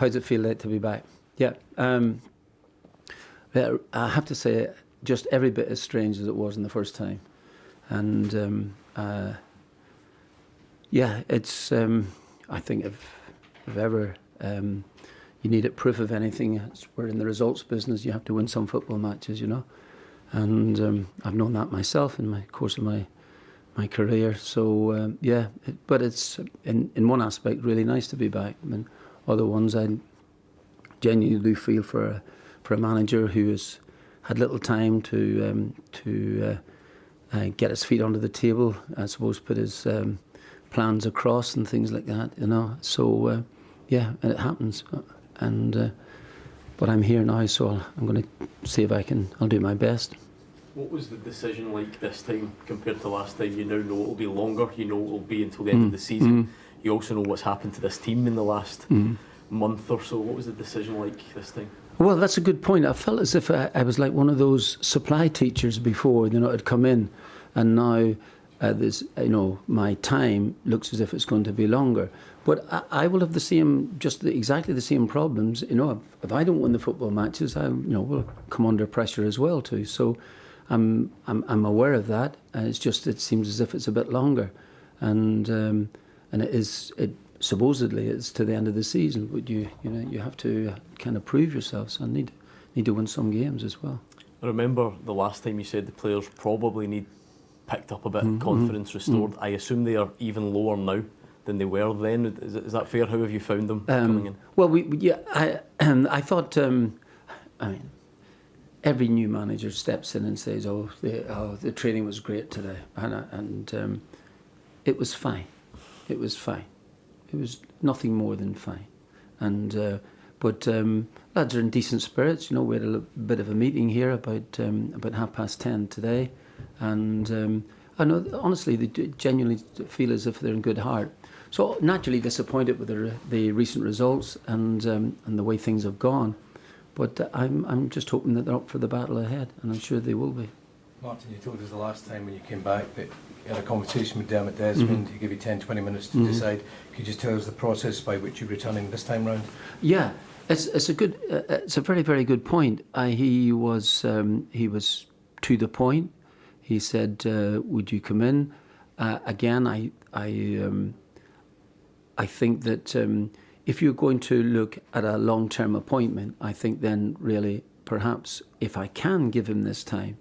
How's it feel like to be back? Yeah. I have to say, just every bit as strange as it was in the first time. And it's. I think if ever you needed proof of anything, we're in the results business. You have to win some football matches, And I've known that myself in my course of my career. So but it's in one aspect really nice to be back. I mean, other ones I genuinely do feel for a manager who has had little time to get his feet under the table. I suppose put his plans across and things like that. So and it happens. But I'm here now, so I'm going to see if I'll do my best. What was the decision like this time compared to last time? You now know it'll be longer, you know it'll be until the end of the season. You also know what's happened to this team in the last month or so. What was the decision like this time? Well, that's a good point. I felt as if I was like one of those supply teachers before, had come in, and now my time looks as if it's going to be longer. But I will have exactly the same problems. If I don't win the football matches, I will come under pressure as well too. So I'm aware of that, and it seems as if it's a bit longer, and it supposedly it's to the end of the season. But you have to kind of prove yourself. So I need to win some games as well. I remember the last time you said the players probably need picked up a bit, confidence restored. I assume they are even lower now than they were then. Is that fair? How have you found them coming in? Well, I thought. Every new manager steps in and says, the training was great today," and it was fine. It was fine. It was nothing more than fine. And but lads are in decent spirits. We had a bit of a meeting here about 10:30 today, and I know honestly they genuinely feel as if they're in good heart. So naturally disappointed with the recent results and the way things have gone. But I'm just hoping that they're up for the battle ahead, and I'm sure they will be. Martin, you told us the last time when you came back that you had a conversation with Dermot Desmond. He gave you 10-20 minutes to decide. Could you just tell us the process by which you're returning this time round? Yeah, it's a very, very good point. He was to the point. He said, "Would you come in?" Again, I think that if you're going to look at a long-term appointment, I think then really perhaps if I can give him this time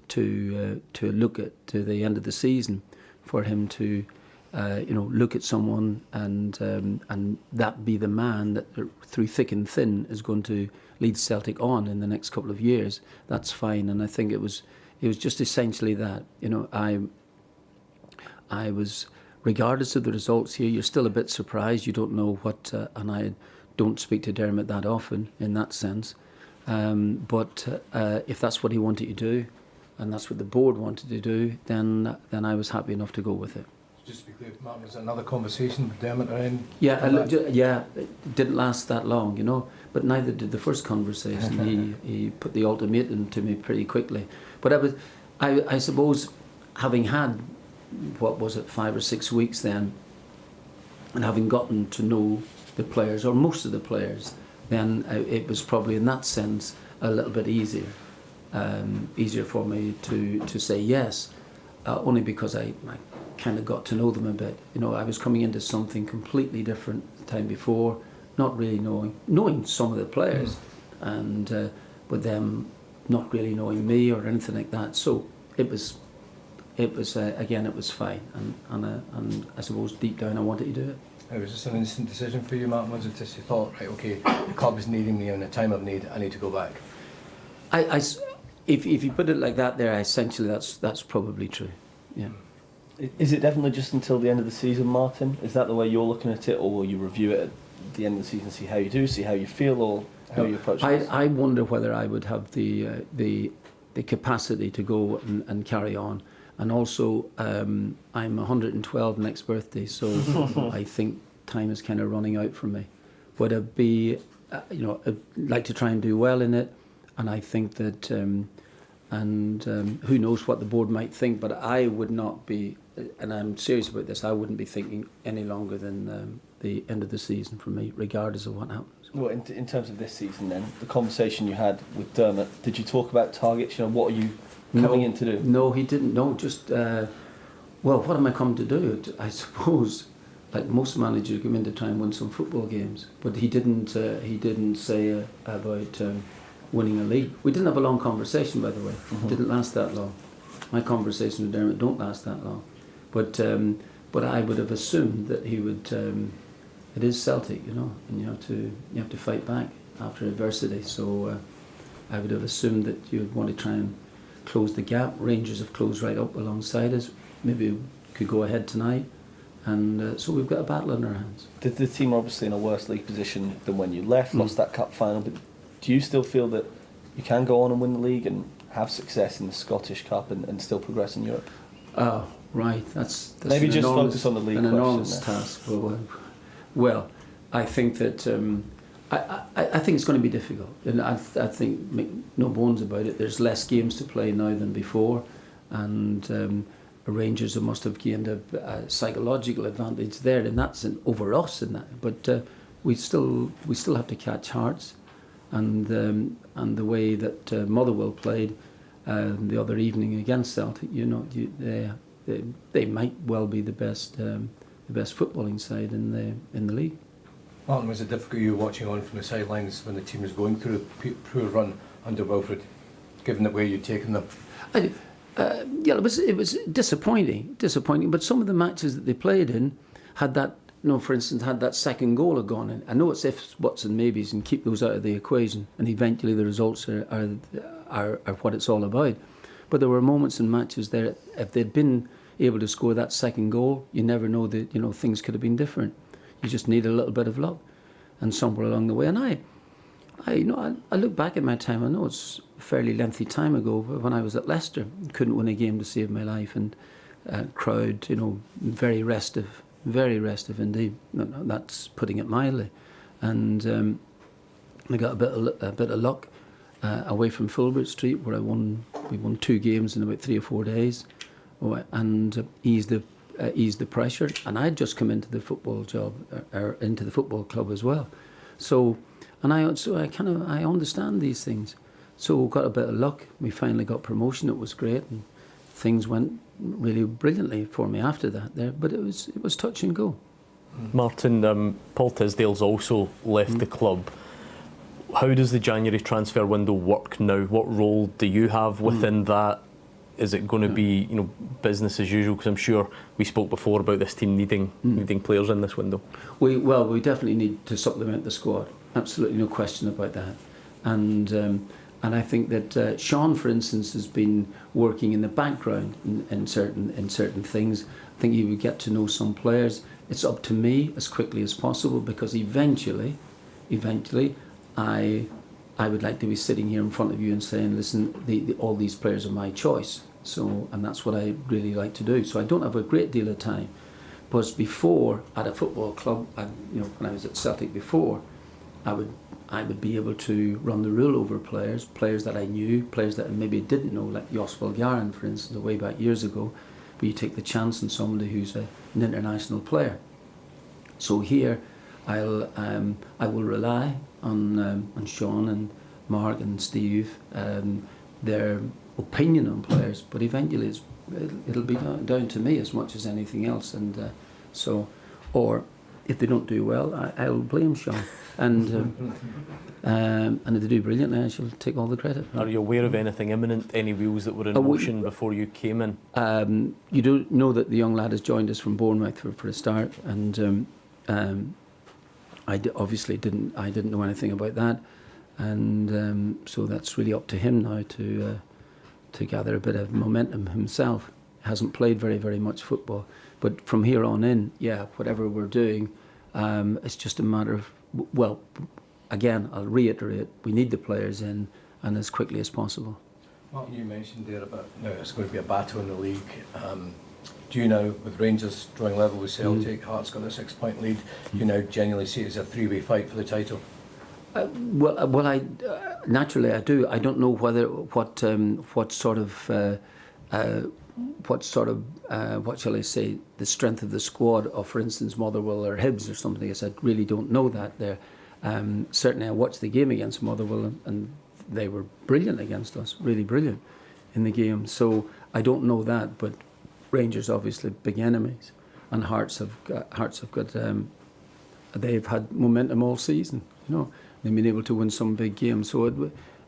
to look at to the end of the season, for him to look at someone and that be the man that through thick and thin is going to lead Celtic on in the next couple of years, that's fine. And I think it was just essentially that. I was, regardless of the results here, you're still a bit surprised. You don't know what, and I don't speak to Dermot that often in that sense. But if that's what he wanted to do, and that's what the board wanted to do, then I was happy enough to go with it. Just to be clear, Martin, was there another conversation with Dermot around? Yeah, it didn't last that long, but neither did the first conversation. he put the ultimatum to me pretty quickly. But I suppose, having had, 5 or 6 weeks then, and having gotten to know the players, or most of the players, then it was probably in that sense a little bit easier for me to say yes, only because I kind of got to know them a bit. I was coming into something completely different the time before, not really knowing some of the players, and but them not really knowing me or anything like that. So it was again, it was fine, and I suppose deep down I wanted to do it. Was this an instant decision for you, Martin? Was it just you thought, right, okay, the club is needing me in a time of need, I need to go back? If you put it like that, there, essentially that's probably true. Yeah. Is it definitely just until the end of the season, Martin? Is that the way you're looking at it, or will you review it at the end of the season, see how you do, see how you feel, or how you approach it? I wonder whether I would have the capacity to go and carry on. And also, I'm 112 next birthday, so I think time is kind of running out for me. But I'd like to try and do well in it, and I think that, who knows what the board might think, but I would not be, and I'm serious about this, I wouldn't be thinking any longer than the end of the season for me, regardless of what happens. Well, in terms of this season then, the conversation you had with Dermot, did you talk about targets? You know, what are you coming in to do? No, he didn't. No, just, well, what am I coming to do? I suppose, like most managers, come in to try and win some football games. But he didn't say about winning a league. We didn't have a long conversation, by the way. It didn't last that long. My conversations with Dermot don't last that long. But I would have assumed that he would. It is Celtic, you know, and you have to fight back after adversity. So I would have assumed that you would want to try and close the gap. Rangers have closed right up alongside us. Maybe we could go ahead tonight, and so we've got a battle on our hands. The team are obviously in a worse league position than when you left. Lost that cup final, but do you still feel that you can go on and win the league and have success in the Scottish Cup and still progress in Europe? Oh, right. That's maybe just focus on the league. An enormous task. Well, I think that I think it's going to be difficult, and I think, make no bones about it, there's less games to play now than before, and Rangers must have gained a psychological advantage there, and that's over us in that. But we still have to catch Hearts, and the way that Motherwell played the other evening against Celtic, you know, they might well be the best footballing side in the league. Martin, was it difficult you watching on from the sidelines when the team was going through a poor run under Wilfried, given that way you'd taken them? Yeah, it was disappointing. But some of the matches that they played in had that. For instance, had that second goal have gone in. I know it's ifs, buts, and maybes, and keep those out of the equation, and eventually the results are what it's all about. But there were moments in matches there, if they'd been able to score that second goal, you never know that things could have been different. You just need a little bit of luck, and somewhere along the way. And I look back at my time. I know it's a fairly lengthy time ago, but when I was at Leicester, couldn't win a game to save my life, and crowd, very restive indeed. No, that's putting it mildly. And I got a bit of luck away from Filbert Street, where we won 2 games in about 3 or 4 days, and eased the pressure. And I'd just come into the football job, or into the football club as well. So I understand these things. So got a bit of luck. We finally got promotion. It was great, and things went really brilliantly for me after that there. But it was touch and go. Martin, Paul Tisdale's also left the club. How does the January transfer window work now? What role do you have within that? Is it going to be business as usual? Because I'm sure we spoke before about this team needing players in this window. We definitely need to supplement the squad. Absolutely no question about that. And I think that Sean, for instance, has been working in the background in certain things. I think he would get to know some players. It's up to me as quickly as possible, because eventually, I would like to be sitting here in front of you and saying, listen, all these players are my choice. So, and that's what I really like to do. So I don't have a great deal of time. But before, at a football club, when I was at Celtic before, I would be able to run the rule over players that I knew, players that I maybe didn't know, like Jos Bulgarin, for instance, way back years ago. But you take the chance on somebody who's an international player. So here, I will rely on Sean and Mark and Steve, their opinion on players. But eventually, it'll be down to me as much as anything else. And or if they don't do well, I'll blame Sean. And if they do brilliantly, I shall take all the credit. Are you aware of anything imminent, any wheels that were in motion before you came in? You do know that the young lad has joined us from Bournemouth for a start, and obviously didn't know anything about that, and so that's really up to him now to gather a bit of momentum himself. Hasn't played very much football, but from here on in, whatever we're doing, it's just a matter of, well, again, I'll reiterate, we need the players in, and as quickly as possible. Martin, you mentioned there about it's going to be a battle in the league. Do you now, with Rangers drawing level with Celtic, Hearts got a 6-point lead, you now genuinely see it as a 3-way fight for the title? Well, I naturally I do. I don't know what sort of what sort of, what shall I say, the strength of the squad of, for instance, Motherwell or Hibs or something. I said, really don't know that there. Certainly I watched the game against Motherwell and they were brilliant against us, really brilliant in the game. So I don't know that, but Rangers obviously big enemies, and Hearts have got they've had momentum all season. You know, they've been able to win some big games. So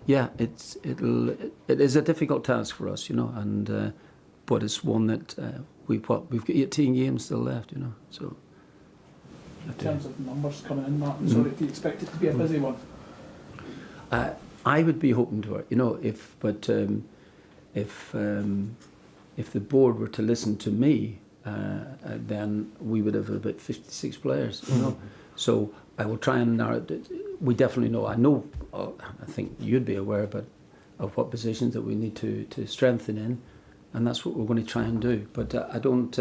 it is a difficult task for us, you know, and but it's one that we've got 18 games still left, you know. So in terms of numbers coming in, Martin, sorry, do you expect it to be a busy one? I would be hoping to it, you know, if the board were to listen to me, then we would have about 56 players, you know. So I will try and narrow it. We definitely know. I think you'd be aware of what positions that we need to strengthen in, and that's what we're going to try and do. But I don't.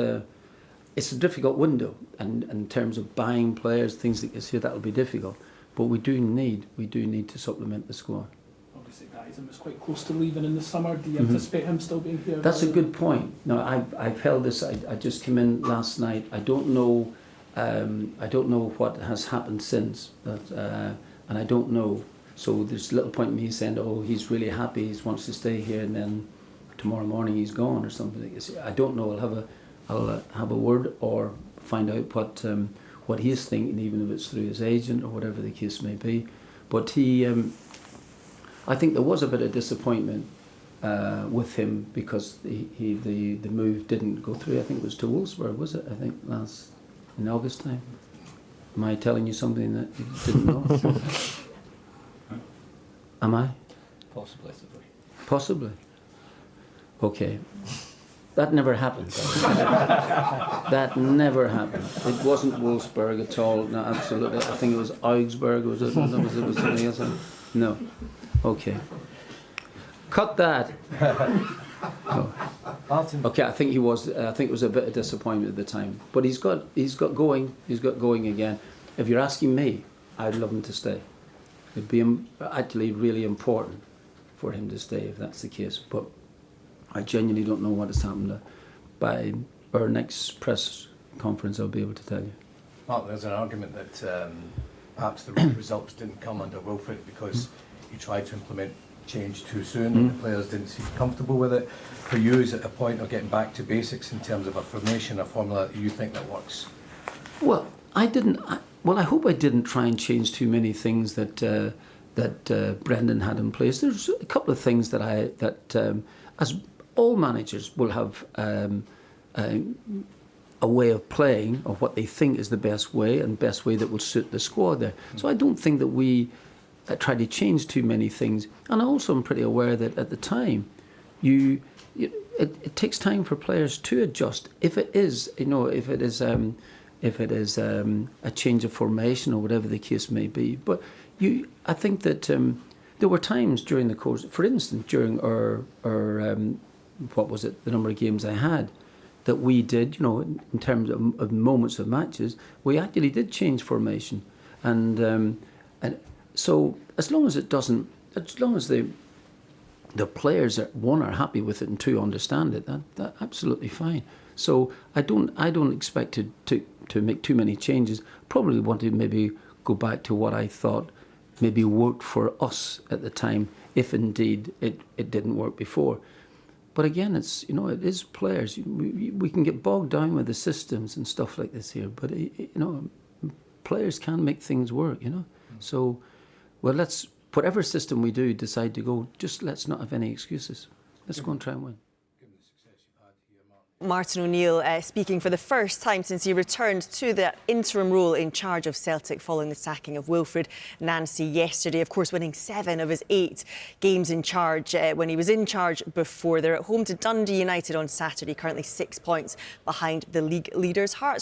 It's a difficult window, and in terms of buying players, things like this here, that'll be difficult. But we do need to supplement the squad. Obviously, Dyson was quite close to leaving in the summer. Do you anticipate him still being here? That's a good point. No, I've held this. I just came in last night. I don't know what has happened since, and I don't know. So there's little point in me saying, "Oh, he's really happy. He wants to stay here," and then tomorrow morning he's gone or something like this. I don't know. I'll have a word or find out what he is thinking, even if it's through his agent or whatever the case may be. But he, I think there was a bit of disappointment with him because the move didn't go through. I think it was to Wolfsburg, was it? I think in August time. Am I telling you something that you didn't know? Am I? Possibly. Possibly. Okay. That never happened. That never happened. It wasn't Wolfsburg at all. No, absolutely. I think it was Augsburg. Was it something else? No. Okay. Cut that. No. Okay. I think he was. I think it was a bit of disappointment at the time. But he's got going. He's got going again. If you're asking me, I'd love him to stay. It'd be actually really important for him to stay if that's the case. But I genuinely don't know what has happened. By our next press conference, I'll be able to tell you. Mark, there's an argument that perhaps the results didn't come under Wilfried because he tried to implement change too soon and the players didn't seem comfortable with it. For you, is it a point of getting back to basics in terms of a formation, a formula that you think that works? Well, I hope I didn't try and change too many things that Brendan had in place. There's a couple of things that as all managers will have a way of playing of what they think is the best way that will suit the squad there. So I don't think that we try to change too many things. And I also am pretty aware that at the time, it takes time for players to adjust. If it is a change of formation or whatever the case may be. But I think that there were times during the course, for instance, during our the number of games I had, that we did, in terms of moments of matches, we actually did change formation, and so as long as the players are happy with it and two understand it, that absolutely fine. So I don't expect to make too many changes. Probably want to maybe go back to what I thought maybe worked for us at the time, if indeed it didn't work before. But again, it is players. We can get bogged down with the systems and stuff like this here, but players can make things work. So, well, let's whatever system we do decide to go, just let's not have any excuses. Let's go and try and win. Martin O'Neill speaking for the first time since he returned to the interim role in charge of Celtic following the sacking of Wilfried Nancy yesterday. Of course, winning 7 of his 8 games in charge when he was in charge before. They're at home to Dundee United on Saturday, currently 6 points behind the league leaders. Hearts